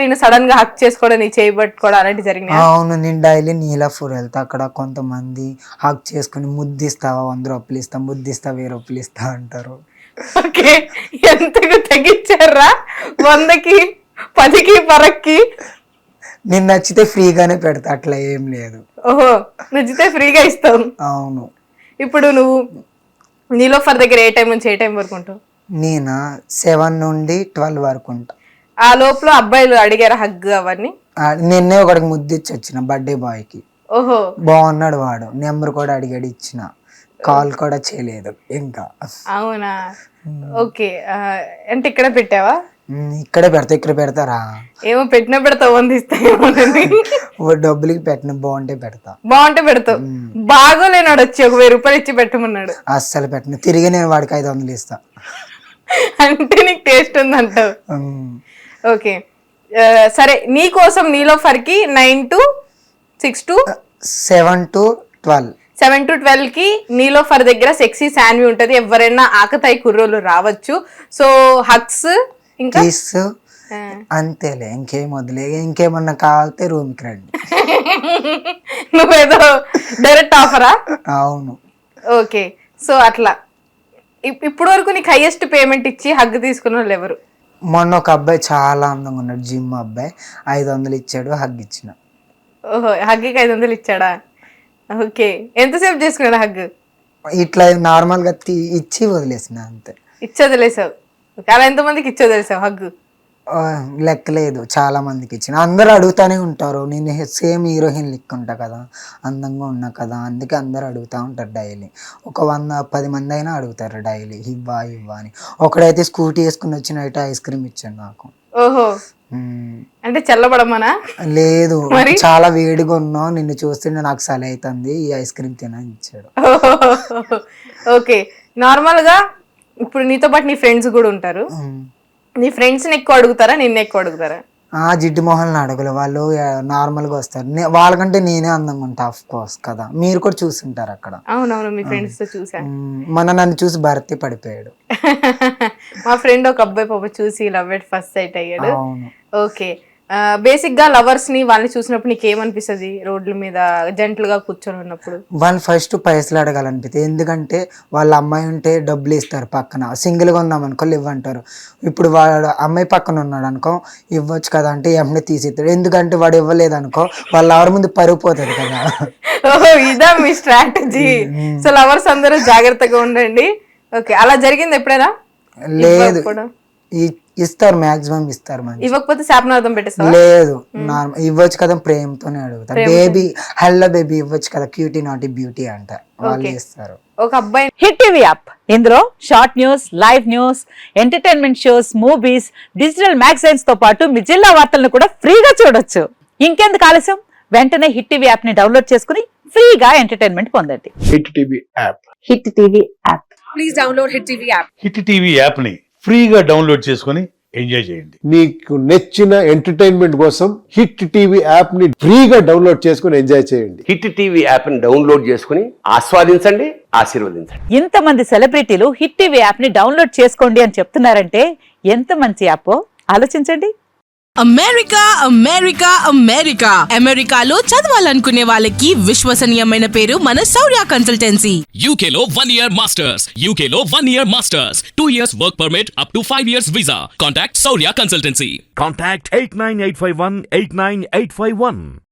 నేను సడన్ గా హక్ చేసుకోవడం, నీ చేయి పట్టుకోవడం అలాంటి జరిగినాయి? అవును, నేను డైలీ నీలాపూర్ వెళ్తా. అక్కడ కొంతమంది హక్ చేసుకుని ముద్దిస్తావా 100 రూపాయలు ఇస్తా, ముద్దిస్తా 1000 రూపాయలు ఇస్తా అంటారు. ఓకే, ఎంతకు తగ్గించారా? 100కి 10కి పరక్కి? నేను నచ్చితే ఫ్రీగానే పెడతా, అట్లా ఏం లేదు. ఓహో, నచ్చితే ఫ్రీగా ఇస్తావు. అవును. ఇప్పుడు నువ్వు నీలోఫర్ దగ్గర ఏ టైం నుంచి ఏ టైం వరకు ఉంటావు? నేను 7 నుండి 12 వరకు ఉంటా. ఆ లోపల అబ్బాయిలు అడిగారా హగ్ అవన్నీ? నిన్నే ఒకడికి ముద్దిచ్చి వచ్చిన, బర్త్డే బాయ్ కి. ఓహో, బాగున్నాడు వాడు, నెంబర్ కూడా అడిగాడు, ఇచ్చిన. కాల్ కూడా చేయలేదు ఇంకా. అవునా? ఓకే, అంటే ఇక్కడ పెట్టావా? ఇక్కడే పెడతా. ఇక్కడ పెడతారా? ఏమో పెట్టినా పెడతావు, వందిస్తాయేమో. డబ్బులకి పెట్టిన బాగుంటే పెడతా. బాగుంటే పెడతావు. బాగోలేనాడు వచ్చి 1000 రూపాయలు ఇచ్చి పెట్టమన్నాడు. అస్సలు పెట్టిన, తిరిగి నేను వాడికి 500 ఇస్తా. అంటే నీకు టేస్ట్ ఉందంటావు. ఓకే, సరే. నీ కోసం నీలోఫర్ కి 9 to 6 to 7 to 12 7 to 12 కి నీలోఫర్ దగ్గర సెక్సీ శాన్వి ఉంటది. ఎవరైనా ఆకతాయి కుర్రోలు రావచ్చు. సో హక్స్ ఇంకా అంతేలే, ఇంకేం వదిలే. ఇంకేమన్నా కావాలితే రూమ్ కి రండి. నువ్వేదో డైరెక్ట్ ఆఫరా? అవును. ఓకే, సో అట్లా ఇప్పుడు వరకు నీకు హైయెస్ట్ పేమెంట్ ఇచ్చి హగ్ తీసుకున్న వాళ్ళు ఎవరు? మొన్న ఒక అబ్బాయి చాలా అందంగా ఉన్నాడు, జిమ్ అబ్బాయి, 500 ఇచ్చాడు, హగ్ ఇచ్చిన. ఓహో, హగ్కి 500 ఇచ్చాడా? ఓకే, ఎంతసేపు చేసుకున్నాడు హగ్? ఇట్లా నార్మల్ గా ఇచ్చి వదిలేసిన, అంతే. ఇచ్చి వదిలేసావు? అలా ఎంతమందికి ఇచ్చి వదిలేసావు హగ్? లెక్కలేదు, చాలా మందికి ఇచ్చిన. అందరూ అడుగుతానే ఉంటారు, నేను సేమ్ హీరోయిన్ లిక్ ఉంటా కదా, అందంగా ఉన్నా కదా, అందుకే అందరు అడుగుతూ ఉంటారు డైలీ. ఒక 110 మంది అయినా అడుగుతారు డైలీ, ఇవ్వా ఇవ్వా అని. ఒకడైతే స్కూటీ వేసుకుని వచ్చిన ఐస్ క్రీమ్ ఇచ్చాడు నాకు. ఓహో, అంటే చల్లబడమనా? లేదు, చాలా వేడిగా ఉన్నావు, నిన్ను చూస్తుంటే నాకు సలి అవుతుంది, ఈ ఐస్ క్రీమ్ తినని ఇచ్చాడు. ఓకే, నార్మల్ గా ఇప్పుడు నీతో పాటు నీ ఫ్రెండ్స్ కూడా ఉంటారు. నీ ఫ్రెండ్స్ ని ఎక్కువ అడుగుతారా, నిన్ను ఎక్కువ అడుగుతారా? జిడ్డు మొహల్ని అడగలు, వాళ్ళు నార్మల్ గా వస్తారు. వాళ్ళకంటే నేనే అందంగా ఉంటా, ఆఫ్ కోర్స్ కదా, మీరు కూడా చూస్తుంటారు అక్కడ. అవునవును, మీ ఫ్రెండ్స్ తో చూసా. మన నన్ను చూసి భర్తీ పడిపోయాడు. మా ఫ్రెండ్ ఒక అబ్బాయి పాప చూసి లవ్ ఎట్ ఫస్ట్ సైట్ అయ్యాడు. ఓకే, బేసిక్ గా లవర్స్ ని వాళ్ళని చూసినప్పుడు నీకు ఏమనిపిస్తుంది? రోడ్ల మీద జంటలుగా కూర్చొని ఉన్నప్పుడు వాళ్ళు ఫస్ట్ పైసలు అడగాలనిపిస్తుంది. ఎందుకంటే వాళ్ళ అమ్మాయి ఉంటే డబ్బులు ఇస్తారు, పక్కన సింగిల్ గా ఉన్నాం అనుకో ఇవ్వంటారు. ఇప్పుడు వాడు అమ్మాయి పక్కన ఉన్నాడు అనుకో, ఇవ్వచ్చు కదా అంటే ఏమన్నా తీసిస్తాడు. ఎందుకంటే వాడు ఇవ్వలేదు అనుకో, వాళ్ళ ఎవరి ముందు పరుగు పోతుంది కదా. ఓహో, ఇదా మీ స్ట్రాటజీ? సో లవర్స్ అందరూ జాగ్రత్తగా ఉండండి. ఓకే, అలా జరిగింది ఎప్పుడైనా? లేదు, ఇస్తారు, మాక్సిమం ఇస్తారు. ఇవ్వకపోతే శాపనార్థం పెట్టేస్తారు? లేదు, ఇవ్వచ్చు కదా, ప్రేమతోనే అడుగుతారు. బేబీ, హలో బేబీ ఇవ్వచ్చు కదా, క్యూటీ నాటీ బ్యూటీ అంట, వాళ్ళు ఇస్తారు. ఒక అబ్బాయి హిట్ టీవీ యాప్, ఇందులో short news, live news, entertainment shows, movies, digital magazines తో పాటు మీ జిల్లా వార్తలను కూడా ఫ్రీగా చూడొచ్చు. ఇంకెందుకు ఆలస్యం, వెంటనే హిట్ టీవీ యాప్ ని డౌన్లోడ్ చేసుకుని ఫ్రీగా ఎంటర్టైన్మెంట్ పొందండి. Hit TV app. Hit TV app. Please download hit TV app. Hit TV app ని ఫ్రీగా డౌన్లోడ్ చేసుకుని ఎంజాయ్ చేయండి. మీకు నచ్చిన ఎంటర్టైన్మెంట్ కోసం హిట్ టీవీ యాప్ ని ఫ్రీగా డౌన్లోడ్ చేసుకుని ఎంజాయ్ చేయండి. హిట్ టీవీ యాప్ ని డౌన్లోడ్ చేసుకుని ఆస్వాదించండి, ఆశీర్వదించండి. ఇంతమంది సెలబ్రిటీలు హిట్ టీవీ యాప్ ని డౌన్లోడ్ చేసుకోండి అని చెప్తున్నారంటే ఎంత మంచి యాప్ ఆలోచించండి. అమెరికా అమెరికా అమెరికా అమెరికాలో చదవాలనుకునే వాళ్ళకి విశ్వసనీయమైన పేరు మన శౌర్య కన్సల్టెన్సీ. UK లో 1 year masters, UK లో 1 year masters, 2 years work permit up to 5 years visa. Contact Saurya Consultancy. Contact 89851 89851.